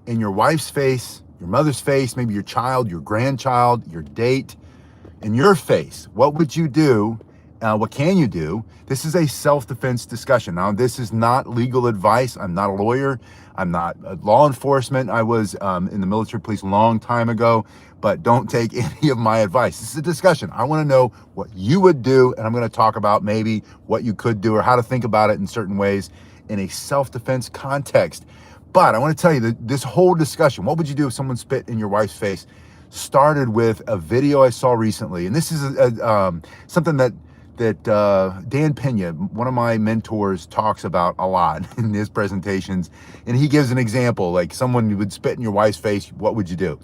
in your wife's face, your mother's face, maybe your child, your grandchild, your date, in your face, what would you do? What can you do? This is a self-defense discussion. Now, this is not legal advice. I'm not a lawyer. I'm not law enforcement. I was in the military police a long time ago, but don't take any of my advice. This is a discussion. I want to know what you would do, and I'm going to talk about maybe what you could do or how to think about it in certain ways in a self-defense context. But I want to tell you that this whole discussion, what would you do if someone spit in your wife's face, started with a video I saw recently. And this is something that Dan Pena, one of my mentors, talks about a lot in his presentations. And he gives an example, like someone would spit in your wife's face, what would you do?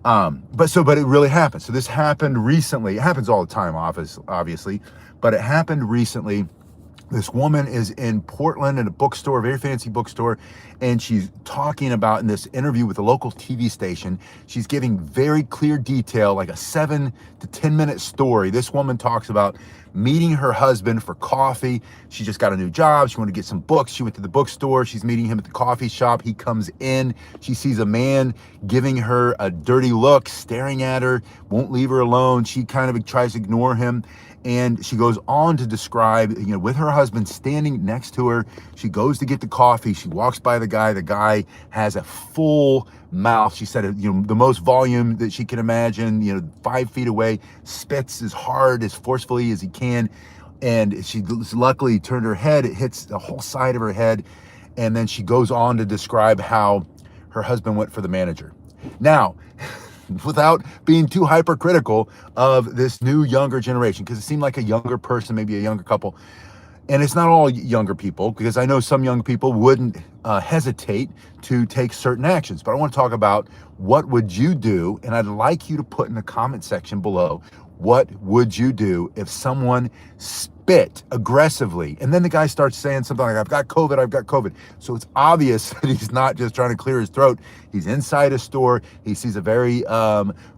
But it really happened. So this happened recently. It happens all the time, obviously, but it happened recently. This woman is in Portland at a bookstore, a very fancy bookstore, and she's talking about in this interview with a local TV station. She's giving very clear detail, like a 7 to 10 minute story. This woman talks about meeting her husband for coffee. She just got a new job. She wanted to get some books. She went to the bookstore. She's meeting him at the coffee shop. He comes in. She sees a man giving her a dirty look, staring at her, won't leave her alone. She kind of tries to ignore him. And she goes on to describe, with her husband standing next to her, she goes to get the coffee. She walks by the guy. The guy has a full mouth. She said, the most volume that she can imagine, 5 feet away, spits as hard, as forcefully as he can. And she luckily turned her head. It hits the whole side of her head. And then she goes on to describe how her husband went for the manager. Now, without being too hypercritical of this new younger generation, because it seemed like a younger person, maybe a younger couple. And it's not all younger people, because I know some young people wouldn't hesitate to take certain actions. But I want to talk about what would you do, and I'd like you to put in the comment section below, what would you do if someone spit aggressively? And then the guy starts saying something like, I've got COVID. So it's obvious that he's not just trying to clear his throat. He's inside a store. He sees a very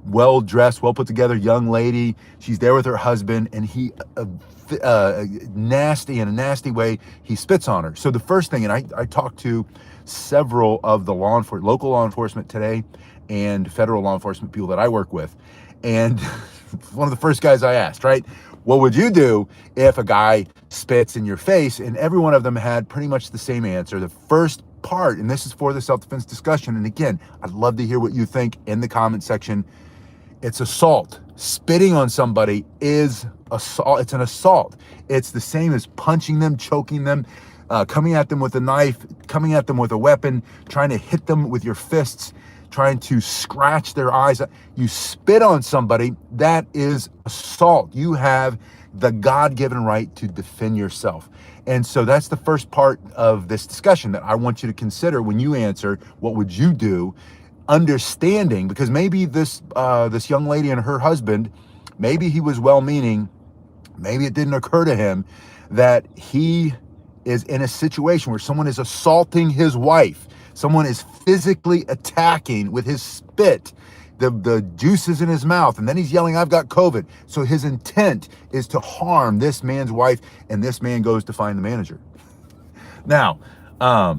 well-dressed, well-put-together young lady. She's there with her husband, and he, in a nasty way, he spits on her. So the first thing, and I talked to several of the local law enforcement today and federal law enforcement people that I work with, and one of the first guys I asked, right? What would you do if a guy spits in your face? And every one of them had pretty much the same answer. The first part, and this is for the self-defense discussion, and again, I'd love to hear what you think in the comment section. It's assault. Spitting on somebody is assault. It's an assault. It's the same as punching them, choking them, coming at them with a knife, coming at them with a weapon, trying to hit them with your fists, trying to scratch their eyes. You spit on somebody, that is assault. You have the God-given right to defend yourself. And so that's the first part of this discussion that I want you to consider when you answer, what would you do? Understanding, because maybe this young lady and her husband, maybe he was well-meaning, maybe it didn't occur to him that he is in a situation where someone is assaulting his wife. Someone is physically attacking with his spit, the juices in his mouth, and then he's yelling, I've got COVID. So his intent is to harm this man's wife, and this man goes to find the manager. Now, I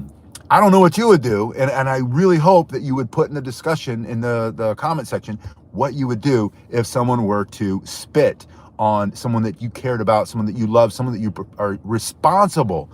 don't know what you would do, and I really hope that you would put in the discussion in the comment section what you would do if someone were to spit on someone that you cared about, someone that you love, someone that you are responsible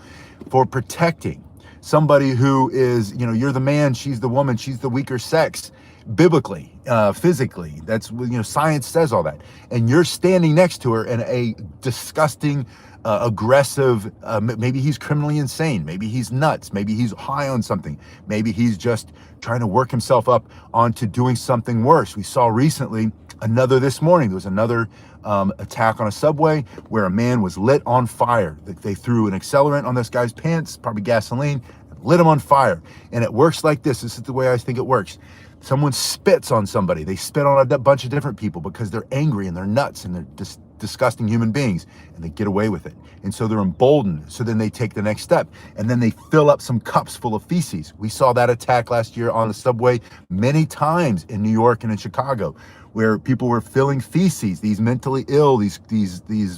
for protecting. Somebody who is, you're the man, she's the woman, she's the weaker sex, biblically, physically. That's, science says all that. And you're standing next to her in a disgusting, aggressive, maybe he's criminally insane, maybe he's nuts, maybe he's high on something, maybe he's just trying to work himself up onto doing something worse. We saw recently this morning, there was another attack on a subway where a man was lit on fire. They threw an accelerant on this guy's pants, probably gasoline, lit him on fire. And it works like this. This is the way I think it works. Someone spits on somebody. They spit on a bunch of different people because they're angry and they're nuts and they're just disgusting human beings, and they get away with it. And so they're emboldened. So then they take the next step, and then they fill up some cups full of feces. We saw that attack last year on the subway many times in New York and in Chicago, where people were filling feces, these mentally ill, these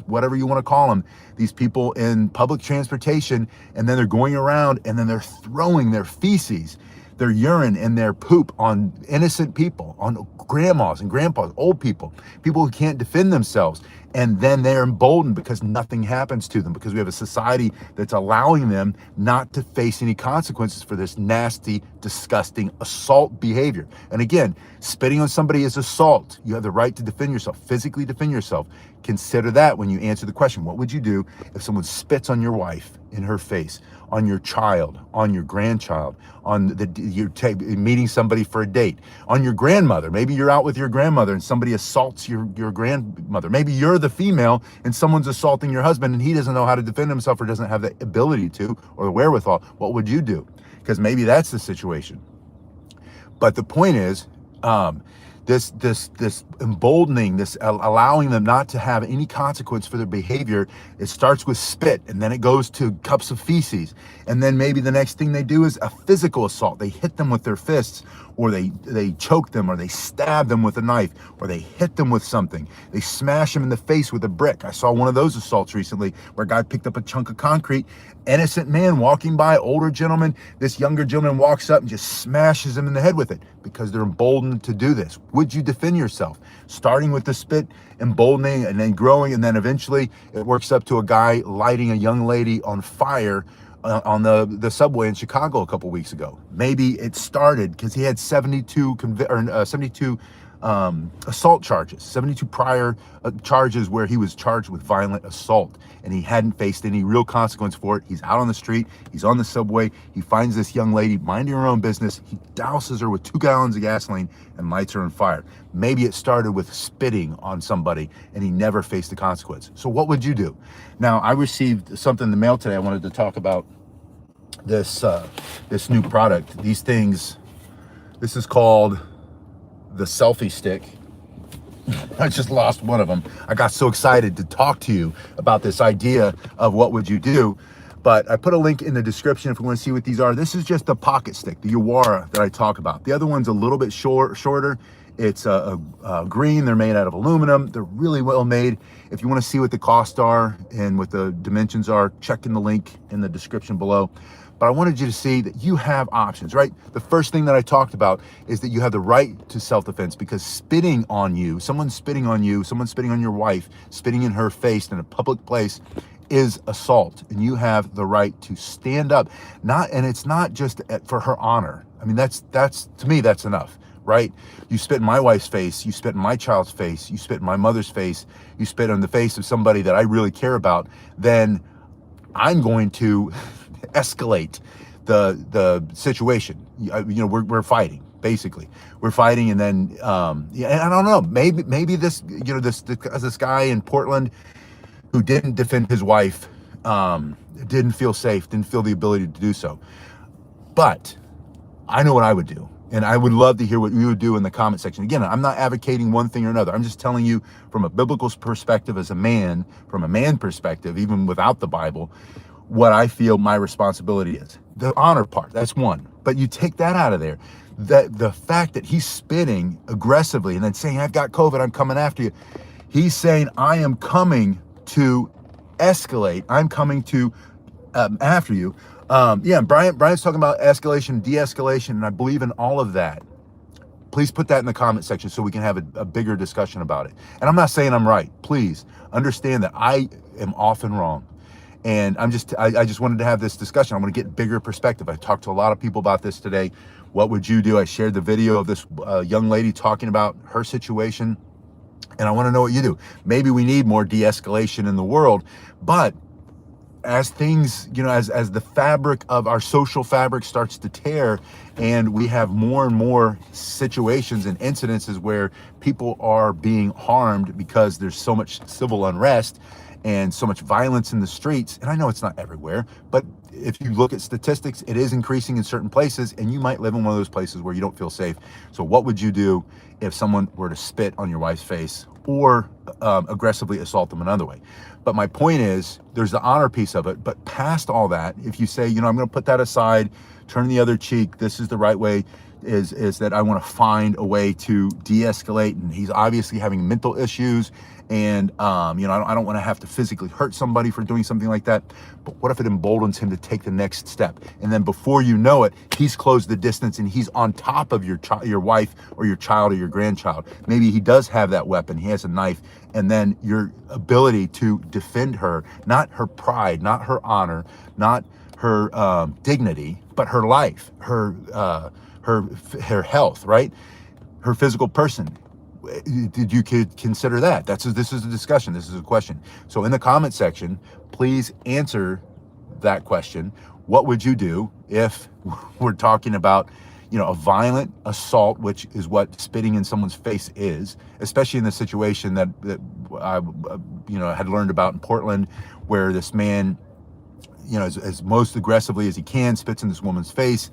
whatever you want to call them, these people in public transportation, and then they're going around and then they're throwing their feces. their urine and their poop on innocent people, on grandmas and grandpas, old people, people who can't defend themselves. And then they're emboldened because nothing happens to them, because we have a society that's allowing them not to face any consequences for this nasty, disgusting assault behavior. And again, spitting on somebody is assault. You have the right to defend yourself, physically defend yourself. Consider that when you answer the question. What would you do if someone spits on your wife in her face, on your child, on your grandchild, on you're meeting somebody for a date, on your grandmother? Maybe you're out with your grandmother and somebody assaults your grandmother. Maybe you're the female and someone's assaulting your husband and he doesn't know how to defend himself or doesn't have the ability to or the wherewithal. What would you do? Because maybe that's the situation. But the point is, this emboldening, this allowing them not to have any consequence for their behavior. It starts with spit, and then it goes to cups of feces, and then maybe the next thing they do is a physical assault. They hit them with their fists, or they choke them, or they stab them with a knife, or they hit them with something. They smash them in the face with a brick. I saw one of those assaults recently where a guy picked up a chunk of concrete, innocent man walking by, older gentleman. This younger gentleman walks up and just smashes him in the head with it because they're emboldened to do this. Would you defend yourself? Starting with the spit, emboldening, and then growing, and then eventually it works up to a guy lighting a young lady on fire on the subway in Chicago a couple weeks ago. Maybe it started because he had 72 assault charges, 72 prior charges where he was charged with violent assault, and he hadn't faced any real consequence for it. He's out on the street, he's on the subway, he finds this young lady minding her own business, he douses her with 2 gallons of gasoline and lights her on fire. Maybe it started with spitting on somebody and he never faced the consequence. So what would you do? Now, I received something in the mail today. I wanted to talk about this new product. These things, this is called the selfie stick. I just lost one of them. I got so excited to talk to you about this idea of what would you do. But I put a link in the description if you want to see what these are. This is just the pocket stick, the Uwara that I talk about. The other one's a little bit shorter. It's a green. They're made out of aluminum. They're really well made. If you want to see what the costs are and what the dimensions are, check in the link in the description below. But I wanted you to see that you have options, right? The first thing that I talked about is that you have the right to self-defense, because spitting on you, someone spitting on your wife, spitting in her face in a public place is assault, and you have the right to stand up. And it's not just for her honor. I mean, that's to me, that's enough, right? You spit in my wife's face, you spit in my child's face, you spit in my mother's face, you spit on the face of somebody that I really care about, then I'm going to escalate the situation. We're fighting, basically. We're fighting, and then and I don't know, maybe this this guy in Portland who didn't defend his wife didn't feel safe, didn't feel the ability to do so. But I know what I would do, and I would love to hear what you would do in the comment section. Again, I'm not advocating one thing or another. I'm just telling you from a biblical perspective, as a man, from a man perspective, even without the Bible, what I feel my responsibility is. The honor part, that's one. But you take that out of there. The fact that he's spitting aggressively and then saying, I've got COVID, I'm coming after you. He's saying, I am coming to escalate. I'm coming to after you. Brian's talking about escalation, de-escalation, and I believe in all of that. Please put that in the comment section so we can have a bigger discussion about it. And I'm not saying I'm right. Please understand that I am often wrong. And I just wanted to have this discussion. I want to get bigger perspective. I talked to a lot of people about this today. What would you do? I shared the video of this young lady talking about her situation. And I want to know what you do. Maybe we need more de-escalation in the world. But as things, as the fabric of our social fabric starts to tear, and we have more and more situations and incidences where people are being harmed because there's so much civil unrest and so much violence in the streets. And I know it's not everywhere, but if you look at statistics, it is increasing in certain places, and you might live in one of those places where you don't feel safe. So what would you do if someone were to spit on your wife's face or aggressively assault them another way? But my point is, there's the honor piece of it. But past all that, if you say, I'm going to put that aside, turn the other cheek, this is the right way is that I want to find a way to de-escalate, and he's obviously having mental issues, and I don't want to have to physically hurt somebody for doing something like that. But what if it emboldens him to take the next step, and then before you know it, he's closed the distance and he's on top of your wife or your child or your grandchild. Maybe he does have that weapon, he has a knife, and then your ability to defend her, not her pride, not her honor, not her dignity, but her life, her health, right? Her physical person. Did you consider that? This is a discussion. This is a question. So in the comment section, please answer that question. What would you do if we're talking about, a violent assault, which is what spitting in someone's face is, especially in the situation that I, had learned about in Portland, where this man, as most aggressively as he can, spits in this woman's face,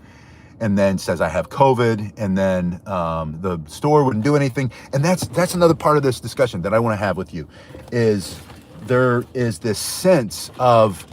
and then says, I have COVID, and then the store wouldn't do anything. And that's another part of this discussion that I want to have with you, is there is this sense of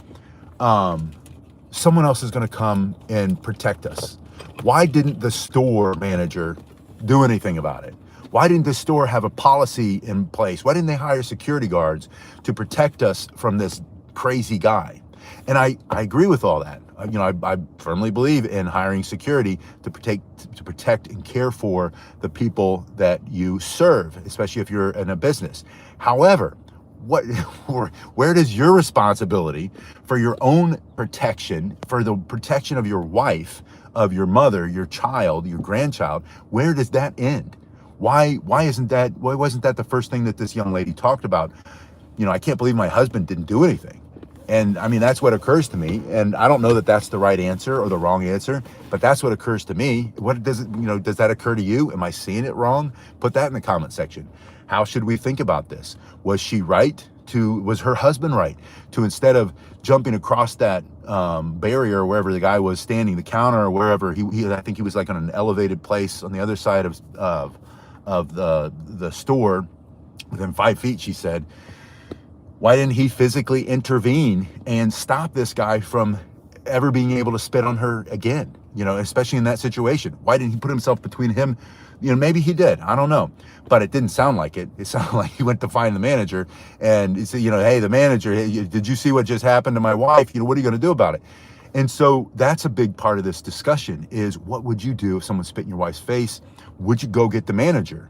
someone else is going to come and protect us. Why didn't the store manager do anything about it? Why didn't the store have a policy in place? Why didn't they hire security guards to protect us from this crazy guy? And I agree with all that. I firmly believe in hiring security to protect and care for the people that you serve, especially if you're in a business. However, where does your responsibility for your own protection, for the protection of your wife, of your mother, your child, your grandchild, where does that end? Why wasn't that the first thing that this young lady talked about? I can't believe my husband didn't do anything. And I mean, that's what occurs to me. And I don't know that that's the right answer or the wrong answer, but that's what occurs to me. What does it, does that occur to you? Am I seeing it wrong? Put that in the comment section. How should we think about this? Was she right was her husband right to, instead of jumping across that barrier wherever the guy was standing, the counter or wherever I think he was like on an elevated place on the other side of the store within 5 feet, she said, why didn't he physically intervene and stop this guy from ever being able to spit on her again? Especially in that situation. Why didn't he put himself between him? Maybe he did. I don't know. But it didn't sound like it. It sounded like he went to find the manager and he said, hey, the manager, hey, did you see what just happened to my wife? What are you going to do about it? And so that's a big part of this discussion is, what would you do if someone spit in your wife's face? Would you go get the manager?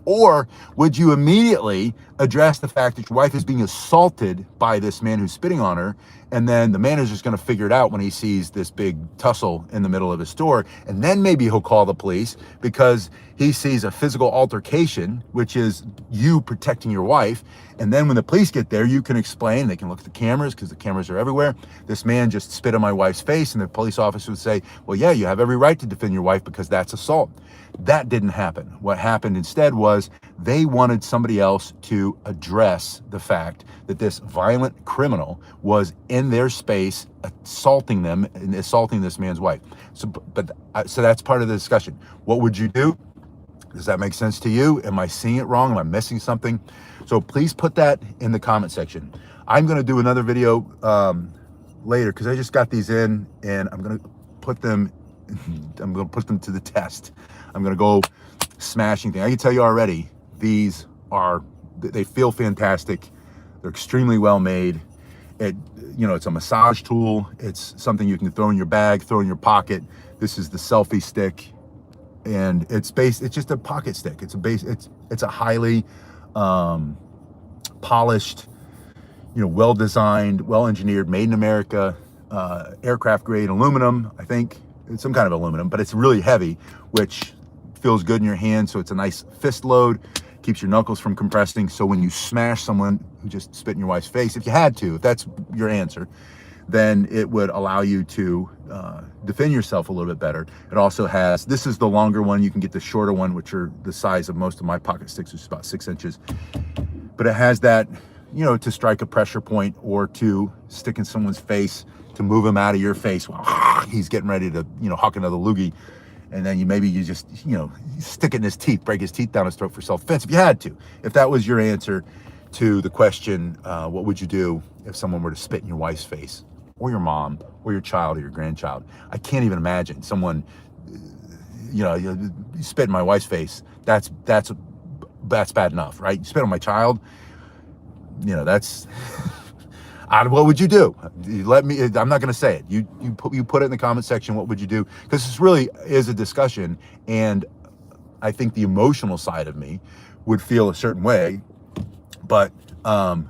Or would you immediately address the fact that your wife is being assaulted by this man who's spitting on her, and then the manager's going to figure it out when he sees this big tussle in the middle of his store, and then maybe he'll call the police because he sees a physical altercation, which is you protecting your wife. And then when the police get there, you can explain, they can look at the cameras because the cameras are everywhere. This man just spit on my wife's face, and the police officer would say, well, yeah, you have every right to defend your wife because that's assault. That didn't happen. What happened instead was they wanted somebody else to address the fact that this violent criminal was in their space, assaulting them and assaulting this man's wife. So that's part of the discussion. What would you do? Does that make sense to you? Am I seeing it wrong? Am I missing something? So please put that in the comment section. I'm going to do another video later because I just got these in, and I'm going to put them to the test. I'm going to go smashing things. I can tell you already, they feel fantastic. They're extremely well made. It's a massage tool. It's something you can throw in your bag, throw in your pocket. This is the selfie stick, and it's just a pocket stick. It's a highly polished, well designed, well engineered, made in America, aircraft grade aluminum. I think it's some kind of aluminum, but it's really heavy, which feels good in your hand. So it's a nice fist load, keeps your knuckles from compressing. So when you smash someone who just spit in your wife's face, if you had to, if that's your answer, then it would allow you to defend yourself a little bit better. It also has, this is the longer one. You can get the shorter one, which are the size of most of my pocket sticks, which is about 6 inches. But it has that, to strike a pressure point or to stick in someone's face, to move him out of your face while he's getting ready to, huck another loogie. And then you just, stick it in his teeth, break his teeth down his throat for self-defense if you had to. If that was your answer to the question, what would you do if someone were to spit in your wife's face, or your mom, or your child, or your grandchild? I can't even imagine someone, you spit in my wife's face. That's bad enough, right? You spit on my child, that's what would you do? Let me. I'm not going to say it. You put it in the comment section. What would you do? Because this really is a discussion, and I think the emotional side of me would feel a certain way, but what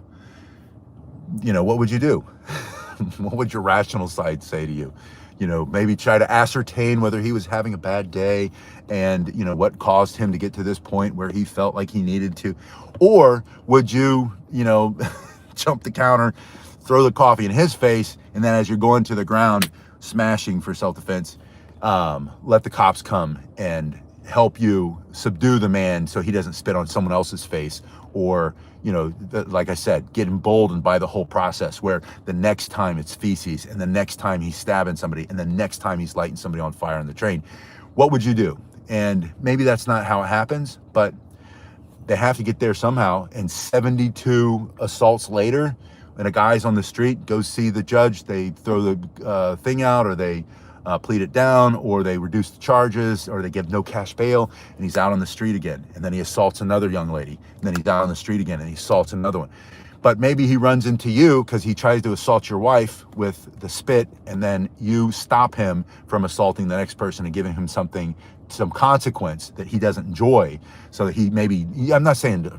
would you do? What would your rational side say to you? Maybe try to ascertain whether he was having a bad day and, what caused him to get to this point where he felt like he needed to. Or would you, jump the counter, throw the coffee in his face, and then as you're going to the ground, smashing for self-defense, let the cops come and help you subdue the man so he doesn't spit on someone else's face, or like I said, get emboldened by the whole process, where the next time it's feces, and the next time he's stabbing somebody, and the next time he's lighting somebody on fire on the train. What would you do? And maybe that's not how it happens, but they have to get there somehow. And 72 assaults later, when a guy's on the street, goes see the judge, they throw the thing out, or they plead it down, or they reduce the charges, or they give no cash bail, and he's out on the street again. And then he assaults another young lady, and then he's out on the street again, and he assaults another one. But maybe he runs into you because he tries to assault your wife with the spit, and then you stop him from assaulting the next person and giving him some consequence that he doesn't enjoy, so that I'm not saying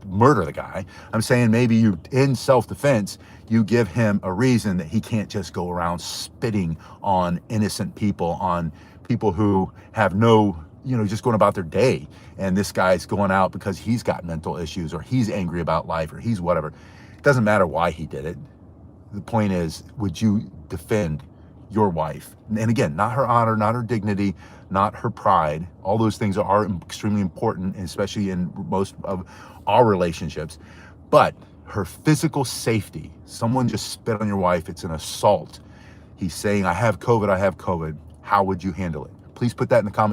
murder the guy. I'm saying maybe you, in self-defense, you give him a reason that he can't just go around spitting on innocent people, on people who have no, just going about their day. And this guy's going out because he's got mental issues, or he's angry about life, or he's whatever. It doesn't matter why he did it. The point is, would you defend your wife? And again, not her honor, not her dignity, not her pride. All those things are extremely important, especially in most of our relationships. But her physical safety. Someone just spit on your wife. It's an assault. He's saying, I have COVID. How would you handle it? Please put that in the comments.